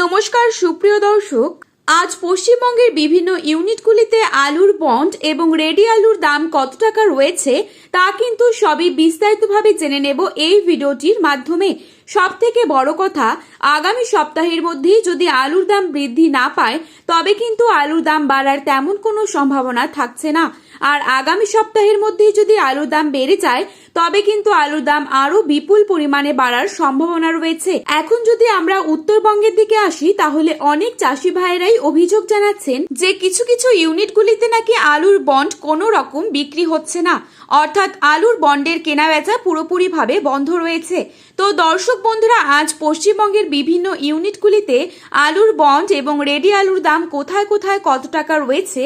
নমস্কার সুপ্রিয় দর্শক, আজ পশ্চিমবঙ্গের বিভিন্ন ইউনিটগুলিতে আলুর বন্ড এবং রেডি আলুর দাম কত টাকা রয়েছে তা কিন্তু সবই বিস্তারিতভাবে জেনে নেব এই ভিডিওটির মাধ্যমে। সবথেকে বড় কথা, আগামী সপ্তাহের মধ্যেই যদি আলুর দাম বৃদ্ধি না পায় তবে কিন্তু আলুর দাম বাড়ার তেমন কোনো সম্ভাবনা থাকছে না। আর আগামী সপ্তাহের মধ্যেই যদি আলুর দাম বেড়ে যায় তবে কিন্তু আলুর দাম আরো বিপুল পরিমাণে বাড়ার সম্ভাবনা রয়েছে। এখন যদি আমরা উত্তরবঙ্গের দিকে আসি তাহলে অনেক চাষি ভাইয়েরাই অভিযোগ জানাচ্ছেন যে কিছু কিছু ইউনিটগুলিতে নাকি আলুর বন্ড কোনো রকম বিক্রি হচ্ছে না, অর্থাৎ আলুর বন্ডের কেনা বেচা পুরোপুরিভাবে বন্ধ রয়েছে। তো দর্শক বন্ধুরা, আজ পশ্চিমবঙ্গের বিভিন্ন ইউনিটগুলিতে আলুর বন্ড এবং রেডি আলুর দাম কোথায় কোথায় কত টাকা রয়েছে,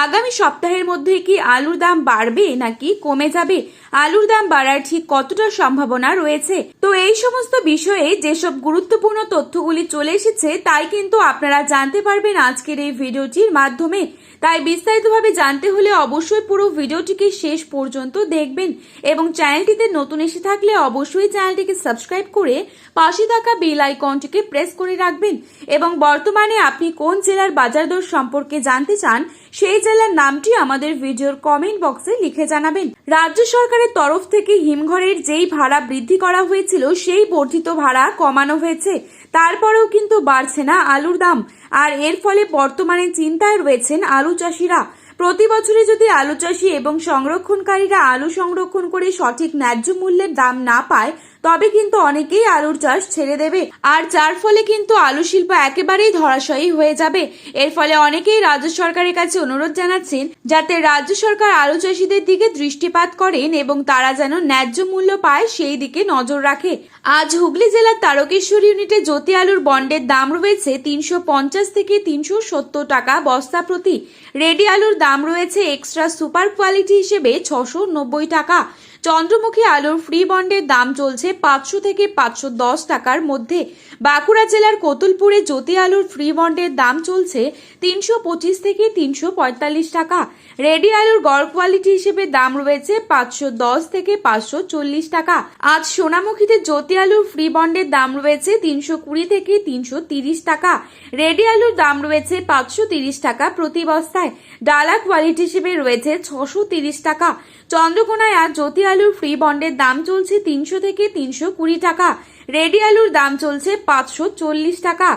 আগামী সপ্তাহের মধ্যে কি আলুর দাম বাড়বে নাকি কমে যাবে, আলুর দাম বাড়ার ঠিক কতটা সম্ভাবনা রয়েছে, তো এই সমস্ত বিষয়ে যেসব গুরুত্বপূর্ণ তথ্যগুলি চলে এসেছে তাই কিন্তু আপনারা জানতে পারবেন আজকের এই ভিডিওটির মাধ্যমে। তাই বিস্তারিতভাবে জানতে হলে অবশ্যই পুরো ভিডিওটিকে শেষ পর্যন্ত দেখবেন এবং চ্যানেলটিতে নতুন এসে থাকলে অবশ্যই চ্যানেলটিকে সাবস্ক্রাইব করে পাশে থাকা বেল আইকনটিকে প্রেস করে রাখবেন এবং বর্তমানে আপনি কোন জেলার বাজার দর সম্পর্কে জানতে চান সেই জেলার নামটি আমাদের ভিডিওর কমেন্ট বক্সে লিখে জানাবেন। রাজ্য সরকারের তরফ থেকে হিমঘরের যেই ভাড়া বৃদ্ধি করা হয়েছিল সেই বর্ধিত ভাড়া কমানো হয়েছে, তারপরেও কিন্তু বাড়ছে না আলুর দাম। আর এর ফলে বর্তমানে চিন্তায় রয়েছেন আলু চাষিরা। প্রতি বছরে যদি আলু চাষি এবং সংরক্ষণকারীরা আলু সংরক্ষণ করে সঠিক ন্যায্য মূল্যের দাম না পায় তবে কিন্তু অনেকেই আলুর চাষ ছেড়ে দেবে, আর যার ফলে কিন্তু আলু শিল্প একেবারেই ধরাশায়ী হয়ে যাবে। এর ফলে অনেকেই রাজ্য সরকারের কাছে অনুরোধ জানাচ্ছেন যাতে রাজ্য সরকার আলু চাষিদের দিকে দৃষ্টিপাত করেন এবং তারা যেন ন্যায্য মূল্য পায় সেই দিকে নজর রাখে। আজ হুগলি জেলার তারকেশ্বর ইউনিটে জ্যোতি আলুর বন্ডের দাম রয়েছে 350 থেকে 370 টাকা বস্তা প্রতি। রেডি আলুর দাম রয়েছে এক্সট্রা সুপার কোয়ালিটি হিসেবে 690 টাকা। চন্দ্রমুখী আলুর ফ্রি বন্ডের দাম চলছে 500 থেকে 510 টাকার মধ্যে। বাঁকুড়া জেলার কতুলপুরে জ্যোতি আলুর ফ্রি বন্ডের দাম চলছে 325 থেকে 345 টাকা। রেডি আলুর গড় কোয়ালিটি হিসেবে দাম রয়েছে 510 থেকে 540 টাকা। আজ সোনামুখীতে জ্যোতি আলুর ফ্রি বন্ডের দাম রয়েছে 320 থেকে 330 টাকা। রেডি আলুর দাম রয়েছে 530 টাকা প্রতি বস্তায়। ডালা কোয়ালিটি হিসেবে রয়েছে 630 টাকা। চন্দ্রকোনায় আজ জ্যোতি আলুর ফ্রি বন্ডের দাম চলছে 300 থেকে 320 টাকা। রেডি আলুর দাম চলছে 540 টাকা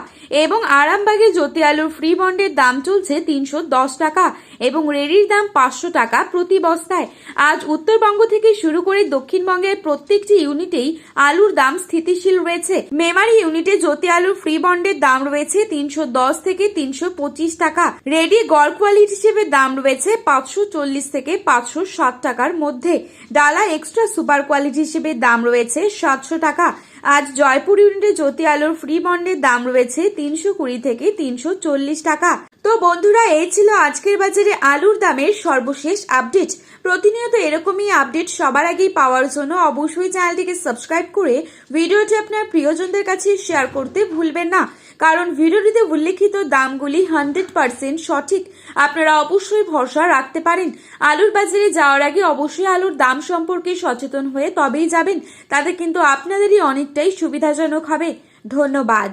এবং আরামবাগে জ্যোতি আলুর ফ্রি বন্ডের দাম চলছে 310 টাকা এবং রেডির দাম 500 টাকা প্রতি বস্তায়। আজ উত্তরবঙ্গ থেকে শুরু করে দক্ষিণবঙ্গের প্রত্যেকটি ইউনিটেই আলুর দাম স্থিতিশীল রয়েছে। মেমারি ইউনিটে জ্যোতি আলুর ফ্রি বন্ডের দাম রয়েছে 310 থেকে 325 টাকা। রেডি গড় কোয়ালিটি হিসেবে দাম রয়েছে 540 থেকে 560 টাকার মধ্যে। ডালা এক্সট্রা সুপার কোয়ালিটি হিসেবে দাম রয়েছে 700 টাকা। আজ জয়পুর ইউনিটে জ্যোতি আলুর ফ্রি বন্ডের দাম রয়েছে 320 থেকে 340 টাকা। তো বন্ধুরা, এই ছিল আজকের বাজারে আলুর দামের সর্বশেষ আপডেট। প্রতিনিয়ত এরকমই আপডেট সবার আগেই পাওয়ার জন্য অবশ্যই চ্যানেলটিকে সাবস্ক্রাইব করে ভিডিওটি আপনার প্রিয়জনদের কাছে শেয়ার করতে ভুলবেন না, কারণ ভিডিওটিতে উল্লেখিত দামগুলি 100% সঠিক। আপনারা অবশ্যই ভরসা রাখতে পারেন। আলুর বাজারে যাওয়ার আগে অবশ্যই আলুর দাম সম্পর্কে সচেতন হয়ে তবেই যাবেন, তাতে কিন্তু আপনাদেরই অনেকটাই সুবিধাজনক হবে। ধন্যবাদ।